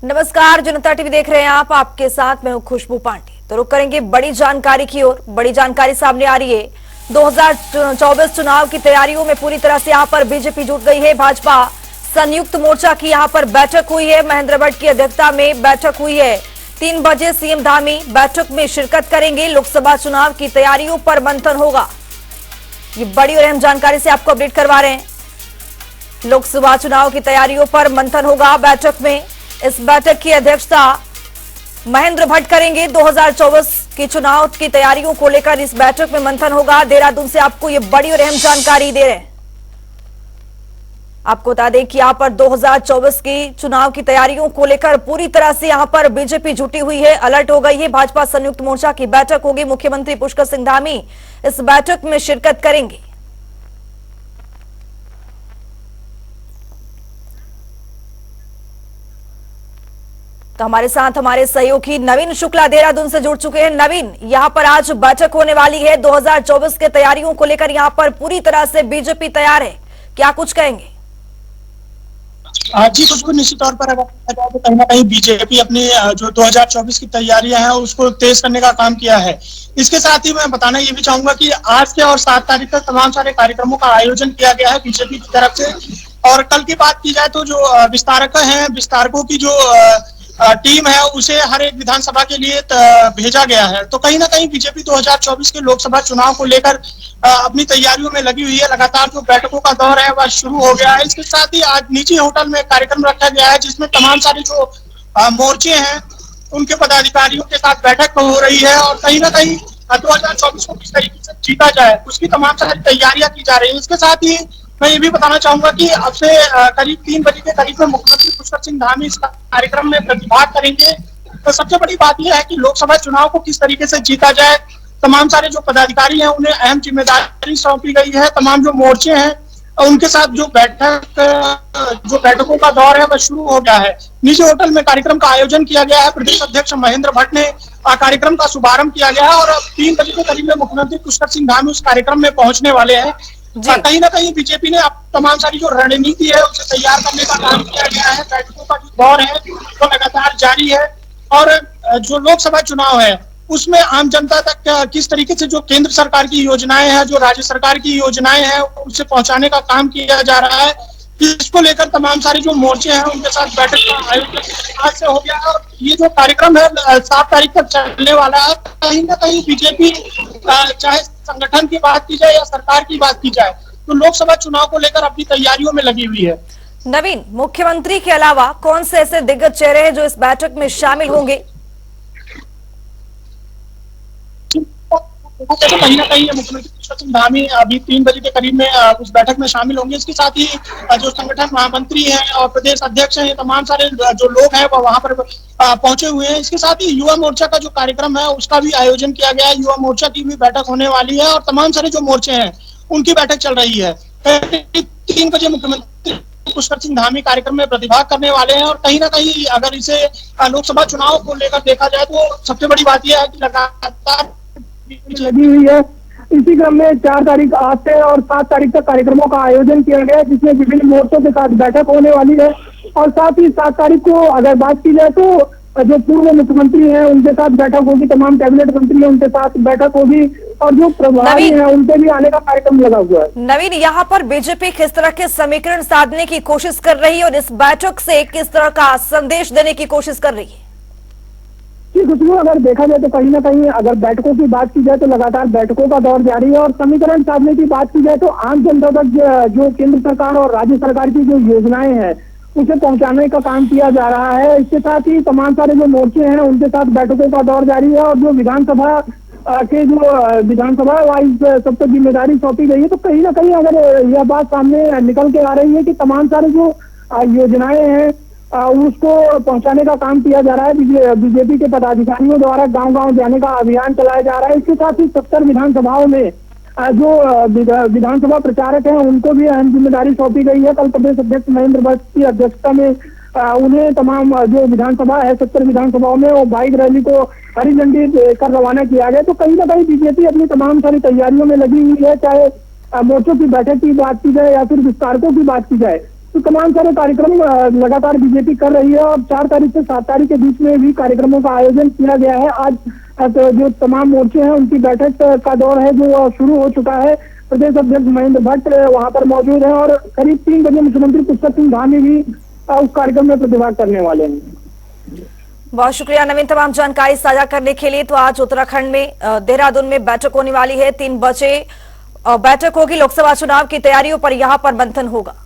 नमस्कार, जनता टीवी देख रहे हैं आप। आपके साथ मैं हूं खुशबू पांडे। तो रुक करेंगे बड़ी जानकारी की ओर। बड़ी जानकारी सामने आ रही है। 2024 चुनाव की तैयारियों में पूरी तरह से यहां पर बीजेपी जुट गई है। भाजपा संयुक्त मोर्चा की यहां पर बैठक हुई है। महेंद्र भट्ट की अध्यक्षता में बैठक हुई है। 3 बजे सीएम धामी बैठक में शिरकत करेंगे। लोकसभा चुनाव की तैयारियों पर मंथन होगा। ये बड़ी और अहम जानकारी से आपको अपडेट करवा रहे हैं। लोकसभा चुनाव की तैयारियों पर मंथन होगा बैठक में। इस बैठक की अध्यक्षता महेंद्र भट्ट करेंगे। 2024 के चुनाव की तैयारियों को लेकर इस बैठक में मंथन होगा। देहरादून से आपको ये बड़ी और अहम जानकारी दे रहे हैं। आपको बता दें कि यहां पर 2024 की चुनाव की तैयारियों को लेकर पूरी तरह से यहां पर बीजेपी जुटी हुई है, अलर्ट हो गई है। भाजपा संयुक्त मोर्चा की बैठक होगी। मुख्यमंत्री पुष्कर सिंह धामी इस बैठक में शिरकत करेंगे। तो हमारे साथ हमारे सहयोगी नवीन शुक्ला देहरादून से जुड़ चुके हैं। नवीन, यहां पर आज बैठक होने वाली है। 2024 के तैयारियों को लेकर यहां पर पूरी तरह से बीजेपी तैयार है, क्या कुछ कहेंगे? जी कुछ निश्चित तौर पर अगर तो कहीं ना कहीं बीजेपी अपनी जो 2024 की तैयारियां हैं उसको तेज करने का काम किया है। इसके साथ ही मैं बताना ये भी चाहूंगा कि आज के और 7 तारीख तक तमाम सारे कार्यक्रमों का आयोजन किया गया है बीजेपी की तरफ से। और कल की बात की जाए तो जो विस्तारक हैं, विस्तारकों की जो टीम है उसे हर एक विधानसभा के लिए भेजा गया है। तो कहीं ना कहीं बीजेपी 2024 के लोकसभा चुनाव को लेकर अपनी तैयारियों में लगी हुई है। लगातार जो बैठकों का दौर है वह शुरू हो गया है। इसके साथ ही आज निजी होटल में कार्यक्रम रखा गया है जिसमें तमाम सारे जो मोर्चे हैं उनके पदाधिकारियों के साथ बैठक हो रही है। और कहीं ना कहीं 2024 को किस तरीके से जीता जाए उसकी तमाम सारी तैयारियां की जा रही है। इसके साथ ही मैं ये भी बताना चाहूंगा कि अब से करीब 3 बजे के करीब में मुख्यमंत्री पुष्कर सिंह धामी इस कार्यक्रम में प्रतिभाग करेंगे। तो सबसे बड़ी बात यह है कि लोकसभा चुनाव को किस तरीके से जीता जाए, तमाम सारे जो पदाधिकारी हैं उन्हें अहम जिम्मेदारी सौंपी गई है। तमाम जो मोर्चे हैं उनके साथ जो बैठकों का दौर है वह शुरू हो गया है। निजी होटल में कार्यक्रम का आयोजन किया गया है। प्रदेश अध्यक्ष महेंद्र भट्ट ने कार्यक्रम का शुभारंभ किया गया है और अब 3 बजे के करीब में मुख्यमंत्री पुष्कर सिंह धामी उस कार्यक्रम में पहुंचने वाले हैं। कहीं ना कहीं बीजेपी ने तमाम सारी जो रणनीति है उसे तैयार करने का काम किया गया है। बैठकों का जो दौर है वो लगातार जारी है। और जो लोकसभा चुनाव है उसमें आम जनता तक किस तरीके से जो केंद्र सरकार की योजनाएं हैं, जो राज्य सरकार की योजनाएं हैं उसे पहुंचाने का काम किया जा रहा है। इसको लेकर तमाम सारे जो मोर्चे हैं उनके साथ बैठक का आयोजन आज से हो गया है। और ये जो कार्यक्रम है 7 तारीख तक चलने वाला है। कहीं ना कहीं बीजेपी चाहे संगठन की बात की जाए या सरकार की बात की जाए तो लोकसभा चुनाव को लेकर अपनी तैयारियों में लगी हुई है। नवीन, मुख्यमंत्री के अलावा कौन से ऐसे दिग्गज चेहरे हैं जो इस बैठक में शामिल होंगे? तो कहीं ना कहीं मुख्यमंत्री पुष्कर सिंह धामी अभी 3 बजे के करीब में उस बैठक में शामिल होंगे। इसके साथ ही जो संगठन महामंत्री हैं और प्रदेश अध्यक्ष हैं, तमाम सारे जो लोग हैं वो वहां पर पहुंचे हुए हैं। इसके साथ ही युवा मोर्चा का जो कार्यक्रम है उसका भी आयोजन किया गया है। युवा मोर्चा की भी बैठक होने वाली है और तमाम सारे जो मोर्चे हैं उनकी बैठक चल रही है। 3 बजे मुख्यमंत्री पुष्कर सिंह धामी कार्यक्रम में प्रतिभाग करने वाले हैं। और कहीं ना कहीं अगर इसे लोकसभा चुनाव को लेकर देखा जाए तो सबसे बड़ी बात यह है कि लगातार लगी हुई है। इसी क्रम में 4 तारीख आज से और 7 तारीख तक कार्यक्रमों का आयोजन किया गया है जिसमें विभिन्न मोर्चों के साथ बैठक होने वाली है। और साथ ही 7 तारीख को अगर बात की जाए तो जो पूर्व मुख्यमंत्री हैं उनके साथ बैठक होगी, तमाम कैबिनेट मंत्री हैं उनके साथ बैठक होगी और जो प्रभारी हैं उनके भी आने का कार्यक्रम लगा हुआ है। नवीन, यहाँ पर बीजेपी किस तरह के समीकरण साधने की कोशिश कर रही है और इस बैठक से किस तरह का संदेश देने की कोशिश कर रही है? खुशबू, अगर देखा जाए तो कहीं ना कहीं अगर बैठकों की बात की जाए तो लगातार बैठकों का दौर जारी है। और समीकरण साधने की बात की जाए तो आम जनता तक जो केंद्र सरकार और राज्य सरकार की जो योजनाएं हैं उसे पहुंचाने का काम किया जा रहा है। इसके साथ ही तमाम सारे जो मोर्चे हैं उनके साथ बैठकों का दौर जारी है। और जो विधानसभा वाइज सबको जिम्मेदारी सौंपी गई है तो कहीं ना कहीं अगर यह बात सामने निकल के आ रही है कि तमाम सारे जो योजनाएं हैं उसको पहुंचाने का काम किया जा रहा है। बीजेपी के पदाधिकारियों द्वारा गांव-गांव जाने का अभियान चलाया जा रहा है। इसके साथ ही 70 विधानसभाओं में जो विधानसभा प्रचारक हैं उनको भी अहम जिम्मेदारी सौंपी गई है। कल प्रदेश अध्यक्ष महेंद्र भट्ट की अध्यक्षता में उन्हें तमाम जो विधानसभा है 70 विधानसभाओं में वो बाइक रैली को हरी झंडी कर रवाना किया गया। तो कहीं ना कहीं बीजेपी अपनी तमाम सारी तैयारियों में लगी हुई है, चाहे मोर्चों की बैठक की बात की जाए या फिर विस्तारकों की बात की जाए। तो तमाम सारे कार्यक्रम लगातार बीजेपी कर रही है और 4 तारीख से 7 तारीख के बीच में भी कार्यक्रमों का आयोजन किया गया है। आज तो जो तमाम मोर्चे हैं उनकी बैठक का दौर है जो शुरू हो चुका है। प्रदेश अध्यक्ष महेंद्र भट्ट वहां पर मौजूद है और करीब 3 बजे मुख्यमंत्री पुष्कर सिंह धामी भी उस कार्यक्रम में प्रतिभाग करने वाले हैं। बहुत शुक्रिया नवीन, तमाम जानकारी साझा करने के लिए। तो आज उत्तराखंड में देहरादून में बैठक होने वाली है, 3 बजे बैठक होगी। लोकसभा चुनाव की तैयारियों पर यहां पर मंथन होगा।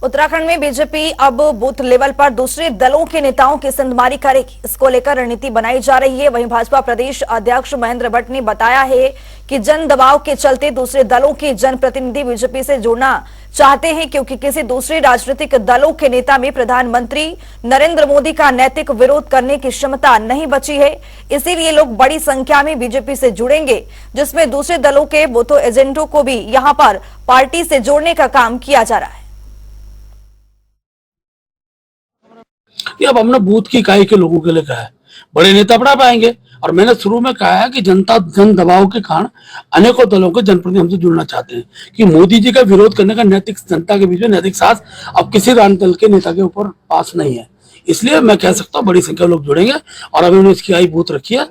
उत्तराखंड में बीजेपी अब बूथ लेवल पर दूसरे दलों के नेताओं की संधमारी करेगी, इसको लेकर रणनीति बनाई जा रही है। वहीं भाजपा प्रदेश अध्यक्ष महेंद्र भट्ट ने बताया है कि जन दबाव के चलते दूसरे दलों के जनप्रतिनिधि बीजेपी से जुड़ना चाहते हैं, क्योंकि किसी दूसरे राजनीतिक दलों के नेता में प्रधानमंत्री नरेंद्र मोदी का नैतिक विरोध करने की क्षमता नहीं बची है। इसीलिए लोग बड़ी संख्या में बीजेपी से जुड़ेंगे, जिसमें दूसरे दलों के बूथों एजेंटों को भी यहां पर पार्टी से जोड़ने का काम किया जा रहा है। ये अब हमने बूथ की इकाई के लोगों के लिए कहा है, बड़े नेता बढ़ा पाएंगे। और मैंने शुरू में कहा है कि जनता जन दबाव के कारण अनेकों दलों के जनप्रतिनिधि हमसे जुड़ना चाहते हैं कि मोदी जी का विरोध करने का नैतिक जनता के बीच में नैतिक साथ अब किसी राजनीतिक दल के नेता के ऊपर पास नहीं है। इसलिए मैं कह सकता हूँ बड़ी संख्या लोग जुड़ेंगे और अभी इसकी आई बूथ रखी है।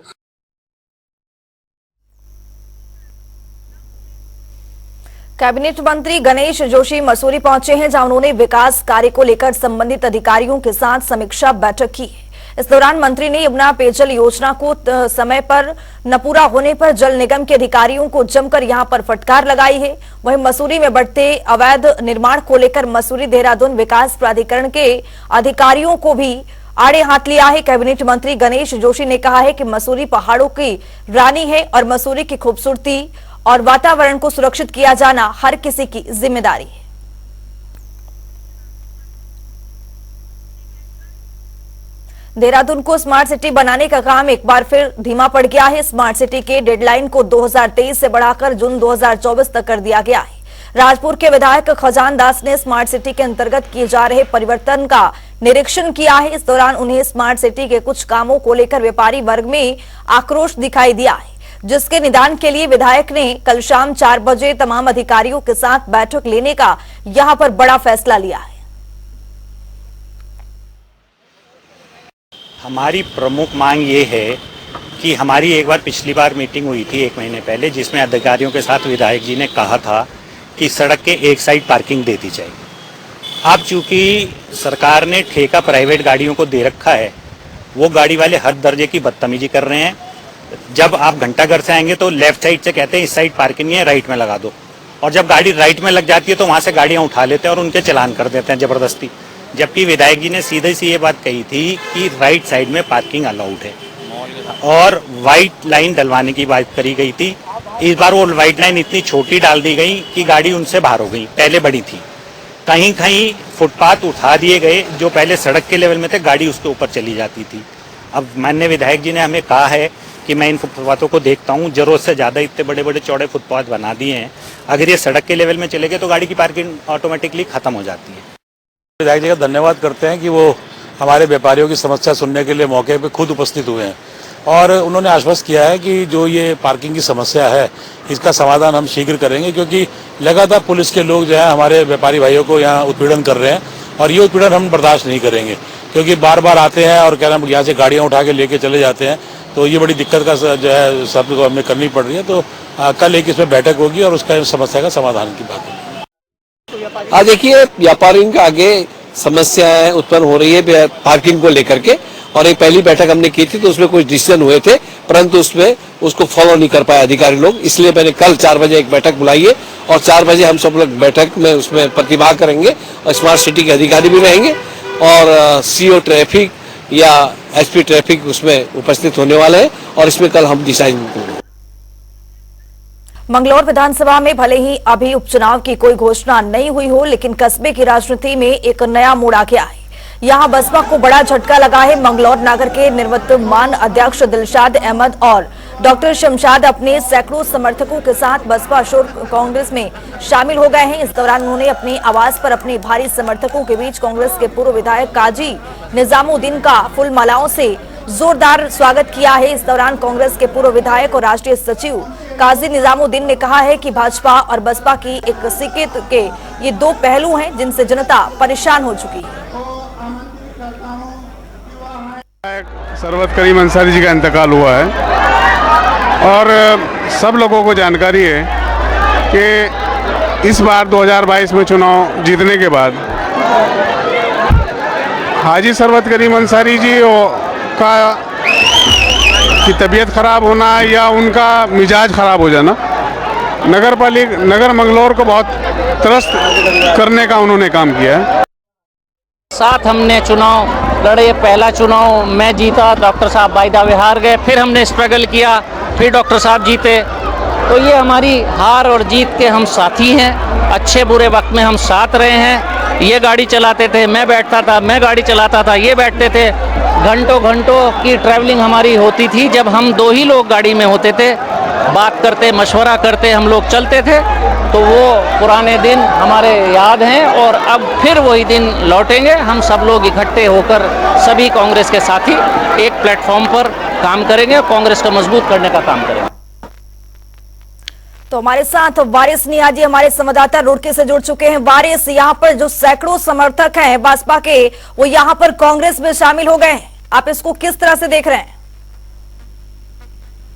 कैबिनेट मंत्री गणेश जोशी मसूरी पहुंचे हैं, जहां उन्होंने विकास कार्य को लेकर संबंधित अधिकारियों के साथ समीक्षा बैठक की है। इस दौरान मंत्री ने यमुना पेयजल योजना को समय पर न पूरा होने पर जल निगम के अधिकारियों को जमकर यहां पर फटकार लगाई है। वहीं मसूरी में बढ़ते अवैध निर्माण को लेकर मसूरी देहरादून विकास प्राधिकरण के अधिकारियों को भी आड़े हाथ लिया है। कैबिनेट मंत्री गणेश जोशी ने कहा है कि मसूरी पहाड़ों की रानी है और मसूरी की खूबसूरती और वातावरण को सुरक्षित किया जाना हर किसी की जिम्मेदारी है। देहरादून को स्मार्ट सिटी बनाने का काम एक बार फिर धीमा पड़ गया है। स्मार्ट सिटी के डेडलाइन को 2023 से बढ़ाकर जून 2024 तक कर दिया गया है। राजपुर के विधायक खजान दास ने स्मार्ट सिटी के अंतर्गत किए जा रहे परिवर्तन का निरीक्षण किया है। इस दौरान उन्हें स्मार्ट सिटी के कुछ कामों को लेकर व्यापारी वर्ग में आक्रोश दिखाई दिया है, जिसके निदान के लिए विधायक ने कल शाम 4 बजे तमाम अधिकारियों के साथ बैठक लेने का यहां पर बड़ा फैसला लिया है। हमारी प्रमुख मांग ये है कि हमारी एक बार पिछली बार मीटिंग हुई थी 1 महीने पहले, जिसमें अधिकारियों के साथ विधायक जी ने कहा था कि सड़क के एक साइड पार्किंग दे दी जाए। अब चूंकि सरकार ने ठेका प्राइवेट गाड़ियों को दे रखा है, वो गाड़ी वाले हर दर्जे की बदतमीजी कर रहे हैं। जब आप घंटाघर से आएंगे तो लेफ्ट साइड से कहते हैं इस साइड पार्किंग है, राइट में लगा दो, और जब गाड़ी राइट में लग जाती है तो वहां से गाड़ियां उठा लेते हैं और उनके चलान कर देते हैं जबरदस्ती। जबकि विधायक जी ने सीधे सी ये बात कही थी कि राइट साइड में पार्किंग अलाउड है और व्हाइट लाइन डलवाने की बात करी गई थी। इस बार वो व्हाइट लाइन इतनी छोटी डाल दी गई कि गाड़ी उनसे बाहर हो गई, पहले बड़ी थी। कहीं कहीं फुटपाथ उठा दिए गए जो पहले सड़क के लेवल में थे, गाड़ी उसके ऊपर चली जाती थी। अब माननीय विधायक जी ने हमें कहा है कि मैं इन फुटपाथों को देखता हूँ, जरूरत से ज़्यादा इतने बड़े बड़े चौड़े फुटपाथ बना दिए हैं। अगर ये सड़क के लेवल में चले गए तो गाड़ी की पार्किंग ऑटोमेटिकली खत्म हो जाती है। विधायक जी का धन्यवाद करते हैं कि वो हमारे व्यापारियों की समस्या सुनने के लिए मौके पे खुद उपस्थित हुए हैं और उन्होंने आश्वस्त किया है कि जो ये पार्किंग की समस्या है इसका समाधान हम शीघ्र करेंगे, क्योंकि लगातार पुलिस के लोग जो है हमारे व्यापारी भाइयों को यहाँ उत्पीड़न कर रहे हैं और ये उत्पीड़न हम बर्दाश्त नहीं करेंगे, क्योंकि बार बार आते हैं और कह रहे हैं यहाँ से गाड़ियाँ उठा के लेके चले जाते हैं। तो ये बड़ी दिक्कत का जो है सब को हमें करनी पड़ रही है। तो कल एक इसमें बैठक होगी और उसका समस्या का समाधान की बात होगी। हाँ देखिए, व्यापारियों के आगे समस्याएं उत्पन्न हो रही है पार्किंग को लेकर के, और एक पहली बैठक हमने की थी तो उसमें कुछ डिसीजन हुए थे, परंतु उसमें उसको फॉलो नहीं कर पाए अधिकारी लोग। इसलिए मैंने कल 4 बजे एक बैठक बुलाई है और 4 बजे हम सब लोग बैठक में उसमें प्रतिभाग करेंगे और स्मार्ट सिटी के अधिकारी भी रहेंगे और सीओ ट्रैफिक या एसपी ट्रैफिक उसमें उपस्थित होने वाले हैं और इसमें कल हम डिसाइड करेंगे। मंगलौर विधानसभा में भले ही अभी उपचुनाव की कोई घोषणा नहीं हुई हो, लेकिन कस्बे की राजनीति में एक नया मोड़ आ गया है। यहां बसपा को बड़ा झटका लगा है। मंगलौर नगर के निवर्तमान अध्यक्ष दिलशाद अहमद और डॉक्टर शमशाद अपने सैकड़ों समर्थकों के साथ बसपा छोड़ कांग्रेस में शामिल हो गए हैं। इस दौरान उन्होंने अपने आवास पर अपने भारी समर्थकों के बीच कांग्रेस के पूर्व विधायक काजी निजामुद्दीन का फूल मालाओं से जोरदार स्वागत किया है। इस दौरान कांग्रेस के पूर्व विधायक और राष्ट्रीय सचिव काजी निजामुद्दीन ने कहा है कि भाजपा और बसपा की एक सिक्के के ये दो पहलू हैं जिनसे जनता परेशान हो चुकी है। सरवत करीम अंसारी जी का इंतकाल हुआ है और सब लोगों को जानकारी है कि इस बार 2022 में चुनाव जीतने के बाद हाजी सरवत करीम अंसारी जी की तबीयत खराब होना या उनका मिजाज खराब हो जाना नगर मंगलौर को बहुत त्रस्त करने का उन्होंने काम किया है। साथ हमने चुनाव लड़े, पहला चुनाव मैं जीता, डॉक्टर साहब बाइदावे हार गए, फिर हमने स्ट्रगल किया, फिर डॉक्टर साहब जीते। तो ये हमारी हार और जीत के हम साथी हैं, अच्छे बुरे वक्त में हम साथ रहे हैं। ये गाड़ी चलाते थे, मैं बैठता था, मैं गाड़ी चलाता था, ये बैठते थे। घंटों घंटों की ट्रैवलिंग हमारी होती थी। जब हम दो ही लोग गाड़ी में होते थे, बात करते, मशवरा करते हम लोग चलते थे, तो वो पुराने दिन हमारे याद हैं और अब फिर वही दिन लौटेंगे। हम सब लोग इकट्ठे होकर सभी कांग्रेस के साथी एक प्लेटफॉर्म पर काम करेंगे और कांग्रेस को मजबूत करने का काम करेंगे। तो हमारे साथ वारिस नियाजी हमारे संवाददाता रुड़की से जुड़ चुके हैं। वारिस, यहाँ पर जो सैकड़ों समर्थक हैं भाजपा के, वो यहाँ पर कांग्रेस में शामिल हो गए हैं, आप इसको किस तरह से देख रहे हैं?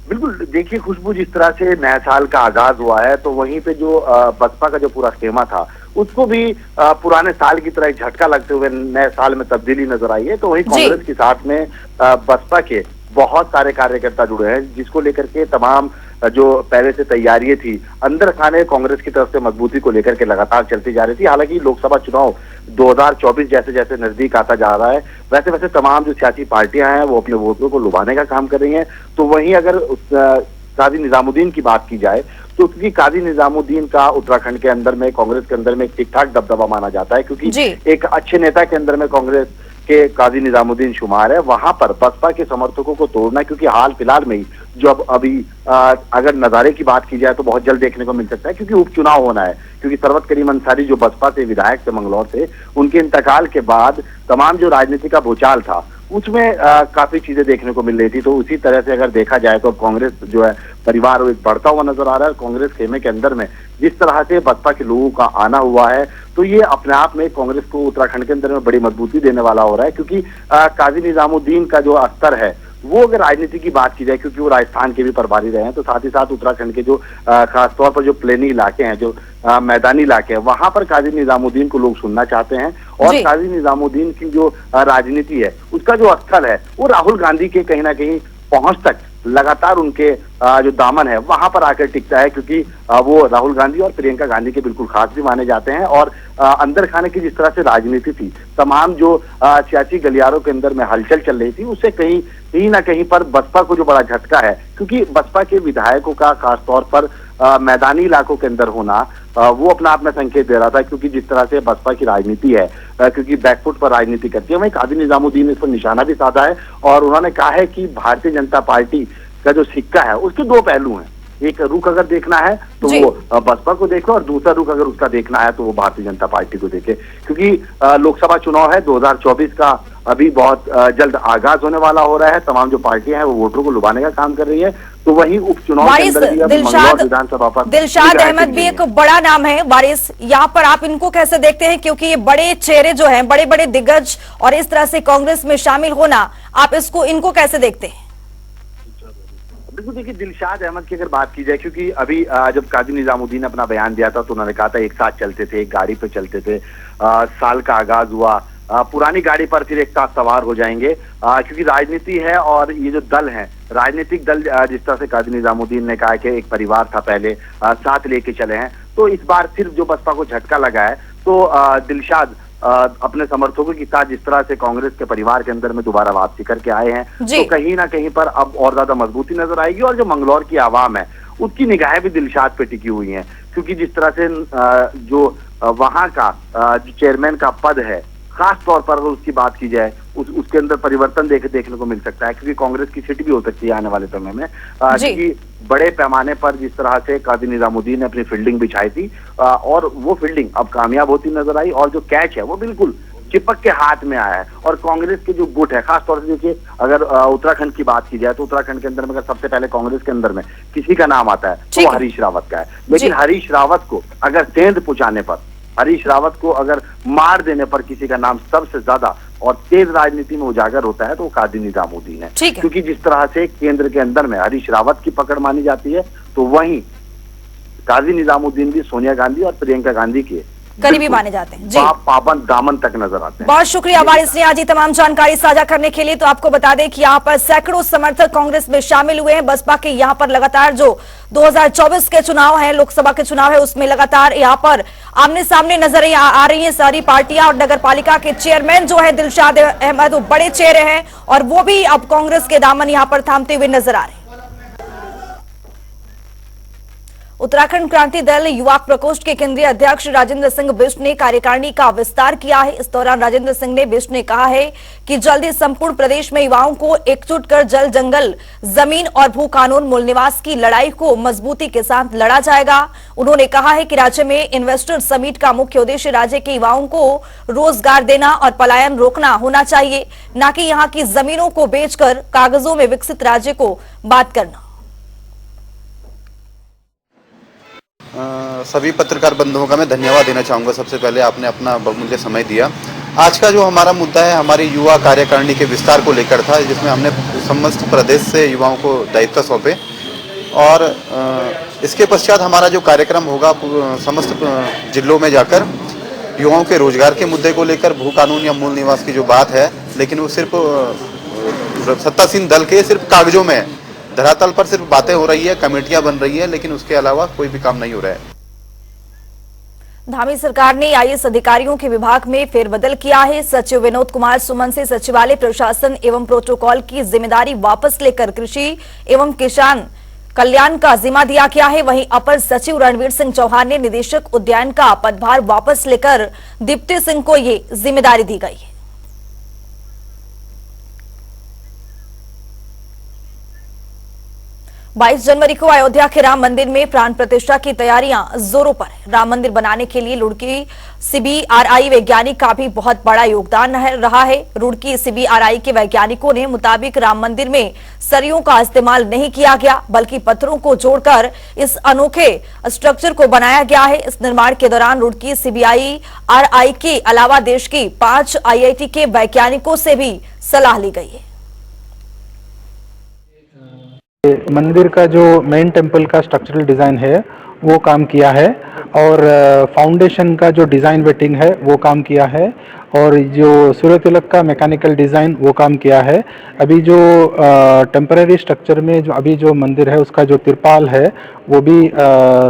बिल्कुल, देखिए खुशबू, जिस तरह से नए साल का आगाज हुआ है तो वहीं पे जो बसपा का जो पूरा खेमा था उसको भी पुराने साल की तरह एक झटका लगते हुए नए साल में तब्दीली नजर आई है। तो वहीं कांग्रेस के साथ में बसपा के बहुत सारे कार्यकर्ता जुड़े हैं, जिसको लेकर के तमाम जो पहले से तैयारियां थी अंदर खाने कांग्रेस की तरफ से मजबूती को लेकर के लगातार चलती जा रही थी। हालांकि लोकसभा चुनाव 2024 जैसे जैसे नजदीक आता जा रहा है वैसे वैसे तमाम जो सियासी पार्टियां हैं वो अपने वोटरों को लुभाने का काम कर रही हैं। तो वहीं अगर काजी निजामुद्दीन की बात की जाए तो क्योंकि काजी निजामुद्दीन का उत्तराखंड के अंदर में कांग्रेस के अंदर में एक ठीक ठाक दबदबा माना जाता है, क्योंकि एक अच्छे नेता के अंदर में कांग्रेस के काजी निजामुद्दीन शुमार है। वहां पर बसपा के समर्थकों को तोड़ना, क्योंकि हाल फिलहाल में ही जो अभी अगर नजारे की बात की जाए तो बहुत जल्द देखने को मिल सकता है, क्योंकि उपचुनाव होना है। क्योंकि सरवत करीम अंसारी जो बसपा से विधायक थे मंगलौर से, उनके इंतकाल के बाद तमाम जो राजनीति का भूचाल था उसमें काफी चीजें देखने को मिल रही थी। तो उसी तरह से अगर देखा जाए तो कांग्रेस जो है परिवार वो बढ़ता हुआ नजर आ रहा है। कांग्रेस खेमे के अंदर में जिस तरह से बसपा के लोगों का आना हुआ है तो ये अपने आप में कांग्रेस को उत्तराखंड के अंदर में बड़ी मजबूती देने वाला हो रहा है। क्योंकि काजी निजामुद्दीन का जो स्तर है वो अगर राजनीति की बात की जाए, क्योंकि वो राजस्थान के भी प्रभारी रहे हैं, तो साथ ही साथ उत्तराखंड के जो खासतौर पर जो प्लेनी इलाके हैं, जो मैदानी इलाके हैं, वहां पर काजी निजामुद्दीन को लोग सुनना चाहते हैं। और काजी निजामुद्दीन की जो राजनीति है उसका जो स्थल है वो राहुल गांधी के कहीं ना कहीं पहुंच तक लगातार उनके जो दामन है वहां पर आकर टिकता है, क्योंकि वो राहुल गांधी और प्रियंका गांधी के बिल्कुल खास भी माने जाते हैं। और अंदर खाने की जिस तरह से राजनीति थी, तमाम जो सियासी गलियारों के अंदर में हलचल चल रही थी, उससे कहीं ना कहीं पर बसपा को जो बड़ा झटका है, क्योंकि बसपा के विधायकों का खासतौर पर मैदानी इलाकों के अंदर होना वो अपना आप में संकेत दे रहा था। क्योंकि जिस तरह से बसपा की राजनीति है, क्योंकि बैकफुट पर राजनीति करती है, वहीं काजी निजामुद्दीन ने इस पर निशाना भी साधा है और उन्होंने कहा है कि भारतीय जनता पार्टी का जो सिक्का है उसके दो पहलू हैं। एक रुख अगर देखना है तो वो बसपा को देखे और दूसरा रुख अगर उसका देखना है तो वो भारतीय जनता पार्टी को देखे। क्योंकि लोकसभा चुनाव है 2024 का, अभी बहुत जल्द आगाज होने वाला हो रहा है। तमाम जो पार्टियां हैं वो वोटरों को लुभाने का काम कर रही है। तो वहीं उपचुनाव के अंदर भी मंगलौर विधानसभा पर दिलशाद अहमद भी एक बड़ा नाम है। वारिस, यहाँ पर आप इनको कैसे देखते हैं, क्योंकि ये बड़े चेहरे जो हैं, बड़े बड़े दिग्गज, और इस तरह से कांग्रेस में शामिल होना, आप इनको कैसे देखते हैं? बिल्कुल, देखिए दिलशाद अहमद की अगर बात की जाए, क्योंकि अभी जब काजी निजामुद्दीन ने अपना बयान दिया था तो उन्होंने कहा था एक साथ चलते थे, एक गाड़ी पे चलते थे, साल का आगाज हुआ, पुरानी गाड़ी पर फिर एक साथ सवार हो जाएंगे। क्योंकि राजनीति है और ये जो दल है, राजनीतिक दल, जिस तरह से काजी निजामुद्दीन ने कहा कि एक परिवार था पहले, साथ लेके चले हैं, तो इस बार फिर जो बसपा को झटका लगा है तो दिलशाद अपने समर्थकों के साथ जिस तरह से कांग्रेस के परिवार के अंदर में दोबारा वापसी करके आए हैं, तो कहीं ना कहीं पर अब और ज्यादा मजबूती नजर आएगी। और जो मंगलौर की आवाम है उसकी निगाहें भी दिलशाद पे टिकी हुई हैं, क्योंकि जिस तरह से जो वहां का जो चेयरमैन का पद है, खास तौर पर अगर उसकी बात की जाए उसके अंदर परिवर्तन देखने को मिल सकता है। क्योंकि कांग्रेस की सीट भी हो सकती है आने वाले समय में, क्योंकि बड़े पैमाने पर जिस तरह से काजी निजामुद्दीन ने अपनी फील्डिंग बिछाई थी और वो फील्डिंग अब कामयाब होती नजर आई। और जो कैच है वो बिल्कुल चिपक के हाथ में आया है। और कांग्रेस के जो गुट है, खासतौर से देखिए अगर उत्तराखंड की बात की जाए तो उत्तराखंड के अंदर में अगर सबसे पहले कांग्रेस के अंदर में किसी का नाम आता है तो वो हरीश रावत का है। लेकिन हरीश रावत को अगर सेंध पहुंचाने पर, हरीश रावत को अगर मार देने पर किसी का नाम सबसे ज्यादा और तेज राजनीति में उजागर होता है तो वो काजी निजामुद्दीन है। क्योंकि जिस तरह से केंद्र के अंदर में हरीश रावत की पकड़ मानी जाती है, तो वहीं काजी निजामुद्दीन भी सोनिया गांधी और प्रियंका गांधी के करीबी माने जाते हैं। जी, पाबंद दामन तक नजर आते हैं। बहुत शुक्रिया वारिस ने आज तमाम जानकारी साझा करने के लिए। तो आपको बता दें कि यहाँ पर सैकड़ों समर्थक कांग्रेस में शामिल हुए हैं। बसपा के यहाँ पर लगातार जो 2024 के चुनाव है, लोकसभा के चुनाव है, उसमें लगातार यहाँ पर आमने सामने नजर आ रही है सारी पार्टियां। और नगर पालिका के चेयरमैन जो है दिलशाद अहमद, वो बड़े चेहरे हैं और वो भी अब कांग्रेस के दामन यहाँ पर थामते हुए नजर आ रहे हैं। उत्तराखंड क्रांति दल युवा प्रकोष्ठ के केंद्रीय अध्यक्ष राजेंद्र सिंह बिष्ट ने कार्यकारिणी का विस्तार किया है। इस दौरान राजेंद्र सिंह ने बिष्ट ने कहा है कि जल्द ही संपूर्ण प्रदेश में युवाओं को एकजुट कर जल, जंगल, जमीन और भू कानून, मूल निवास की लड़ाई को मजबूती के साथ लड़ा जाएगा। उन्होंने कहा है कि राज्य में इन्वेस्टर समिट का मुख्य उद्देश्य राज्य के युवाओं को रोजगार देना और पलायन रोकना होना चाहिए, न कि यहाँ की जमीनों को बेचकर कागजों में विकसित राज्य को बात करना। सभी पत्रकार बंधुओं का मैं धन्यवाद देना चाहूँगा। सबसे पहले आपने अपना बहुमूल्य समय दिया। आज का जो हमारा मुद्दा है हमारी युवा कार्यकारिणी के विस्तार को लेकर था, जिसमें हमने समस्त प्रदेश से युवाओं को दायित्व सौंपे और इसके पश्चात हमारा जो कार्यक्रम होगा समस्त जिलों में जाकर युवाओं के रोजगार के मुद्दे को लेकर, भू कानून या मूल निवास की जो बात है, लेकिन वो सिर्फ सत्तासीन दल के सिर्फ कागजों में, धरातल पर सिर्फ बातें हो रही है, कमेटियां बन रही है, लेकिन उसके अलावा कोई भी काम नहीं हो रहा है। धामी सरकार ने आईएएस अधिकारियों के विभाग में फेरबदल किया है। सचिव विनोद कुमार सुमन से सचिवालय, प्रशासन एवं प्रोटोकॉल की जिम्मेदारी वापस लेकर कृषि एवं किसान कल्याण का जिम्मा दिया गया है। वहीं अपर सचिव रणवीर सिंह चौहान ने निदेशक उद्यान का पदभार वापस लेकर दीप्ति सिंह को ये जिम्मेदारी दी गई है। 22 जनवरी को अयोध्या के राम मंदिर में प्राण प्रतिष्ठा की तैयारियां जोरों पर है। राम मंदिर बनाने के लिए रुड़की सीबीआरआई वैज्ञानिक का भी बहुत बड़ा योगदान रहा है। रुड़की सीबीआरआई के वैज्ञानिकों ने मुताबिक राम मंदिर में सरियों का इस्तेमाल नहीं किया गया, बल्कि पत्थरों को जोड़कर इस अनोखे स्ट्रक्चर को बनाया गया है। इस निर्माण के दौरान रुड़की सीबीआरआई के अलावा देश की 5 आईआईटी के वैज्ञानिकों से भी सलाह ली गई है। मंदिर का जो मेन टेम्पल का स्ट्रक्चरल डिज़ाइन है वो काम किया है और फाउंडेशन का जो डिज़ाइन वेटिंग है वो काम किया है और जो सूर्य तिलक का मैकेनिकल डिज़ाइन वो काम किया है। अभी जो टेम्पररी स्ट्रक्चर में जो अभी जो मंदिर है उसका जो तिरपाल है वो भी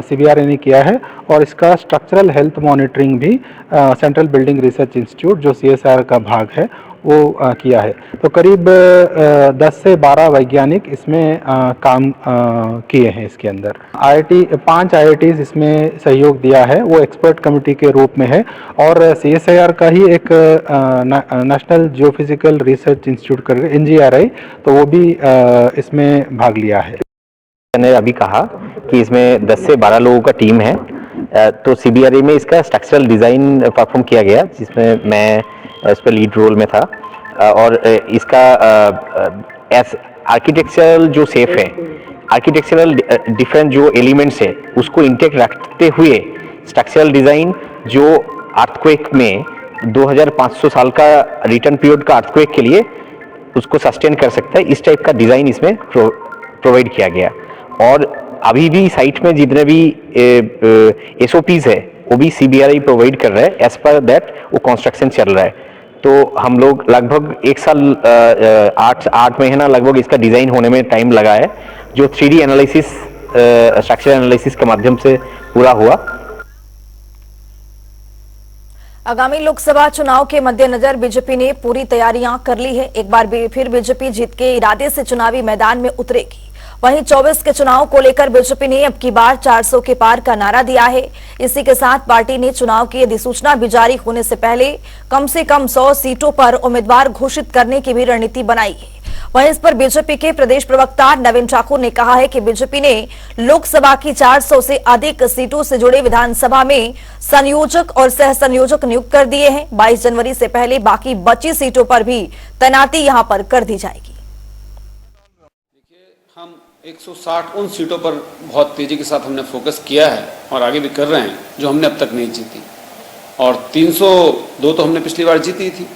सीबीआरआई ने किया है और इसका स्ट्रक्चरल हेल्थ मॉनिटरिंग भी सेंट्रल बिल्डिंग रिसर्च इंस्टीट्यूट जो सीएसआर का भाग है वो किया है। तो करीब 10 से 12 वैज्ञानिक इसमें काम किए हैं। इसके अंदर 5 आईआईटीज इसमें सहयोग दिया है, वो एक्सपर्ट कमेटी के रूप में है और सीएसआईआर का ही एक नेशनल जियोफिजिकल रिसर्च इंस्टीट्यूट कर एनजीआरआई, तो वो भी इसमें भाग लिया है। मैंने अभी कहा कि इसमें 10 से 12 लोगों का टीम है, तो सीबीआरआई में इसका स्ट्रक्चरल डिज़ाइन परफॉर्म किया गया जिसमें मैं इस पर लीड रोल में था और इसका आर्किटेक्चरल जो सेफ है, आर्किटेक्चरल डिफरेंट जो एलिमेंट्स है उसको इंटेक्ट रखते हुए स्ट्रक्चरल डिज़ाइन जो अर्थक्वेक में 2500 साल का रिटर्न पीरियड का अर्थक्वेक के लिए उसको सस्टेन कर सकता है, इस टाइप का डिज़ाइन इसमें प्रोवाइड किया गया। और अभी भी साइट में जितने भी एसओपीज है वो भी सीबीआरआई प्रोवाइड कर रहा है, एज पर दैट वो कंस्ट्रक्शन चल रहा है। तो हम लोग लगभग 1 साल 8 महीना लगभग इसका डिज़ाइन होने में टाइम लगा है, जो 3D एनालिसिस स्ट्रक्चर एनालिसिस के माध्यम से पूरा हुआ। आगामी लोकसभा चुनाव के मद्देनजर बीजेपी ने पूरी तैयारियां कर ली है। एक बार फिर बीजेपी जीत के इरादे से चुनावी मैदान में उतरेगी। वहीं 24 के चुनाव को लेकर बीजेपी ने अब की बार 400 के पार का नारा दिया है। इसी के साथ पार्टी ने चुनाव की अधिसूचना भी जारी होने से पहले कम 100 सीटों पर उम्मीदवार घोषित करने की भी रणनीति बनाई है। वहीं इस पर बीजेपी के प्रदेश प्रवक्ता नवीन ठाकुर ने कहा है कि बीजेपी ने लोकसभा की 400 से अधिक सीटों से जुड़े विधानसभा में संयोजक और सह संयोजक नियुक्त कर दिए हैं। 22 जनवरी से पहले बाकी बची सीटों पर भी तैनाती यहां पर कर दी जाएगी। हम 160 उन सीटों पर बहुत तेजी के साथ हमने फोकस किया है और आगे भी कर रहे हैं जो हमने अब तक नहीं जीती, और 302 तो हमने पिछली बार जीती थी,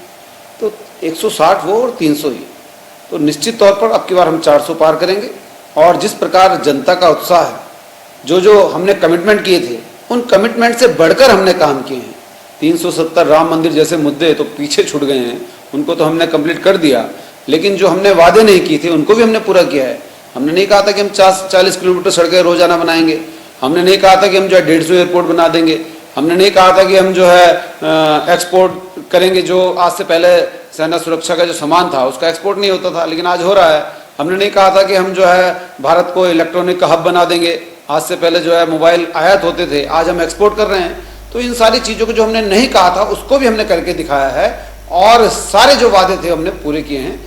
तो 160 वो और 300 ही। तो निश्चित तौर पर अब की बार हम 400 पार करेंगे। और जिस प्रकार जनता का उत्साह है, जो हमने कमिटमेंट किए थे उन कमिटमेंट से बढ़कर हमने काम किए हैं। 370 राम मंदिर जैसे मुद्दे तो पीछे छूट गए हैं, उनको तो हमने कंप्लीट कर दिया, लेकिन जो हमने वादे नहीं किए थे उनको भी हमने पूरा किया है। हमने नहीं कहा था कि हम 40 किलोमीटर सड़कें रोजाना बनाएंगे, हमने नहीं कहा था कि हम जो है 150 एयरपोर्ट बना देंगे, हमने नहीं कहा था कि हम जो है एक्सपोर्ट करेंगे, जो आज से पहले सेना सुरक्षा का जो सामान था उसका एक्सपोर्ट नहीं होता था लेकिन आज हो रहा है। हमने नहीं कहा था कि हम जो है भारत को इलेक्ट्रॉनिक हब बना देंगे, आज से पहले जो है मोबाइल आयात होते थे, आज हम एक्सपोर्ट कर रहे हैं। तो इन सारी चीज़ों को जो हमने नहीं कहा था उसको भी हमने करके दिखाया है, और सारे जो वादे थे हमने पूरे किए हैं।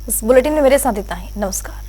इस बुलेटिन में मेरे साथ इतना ही। नमस्कार।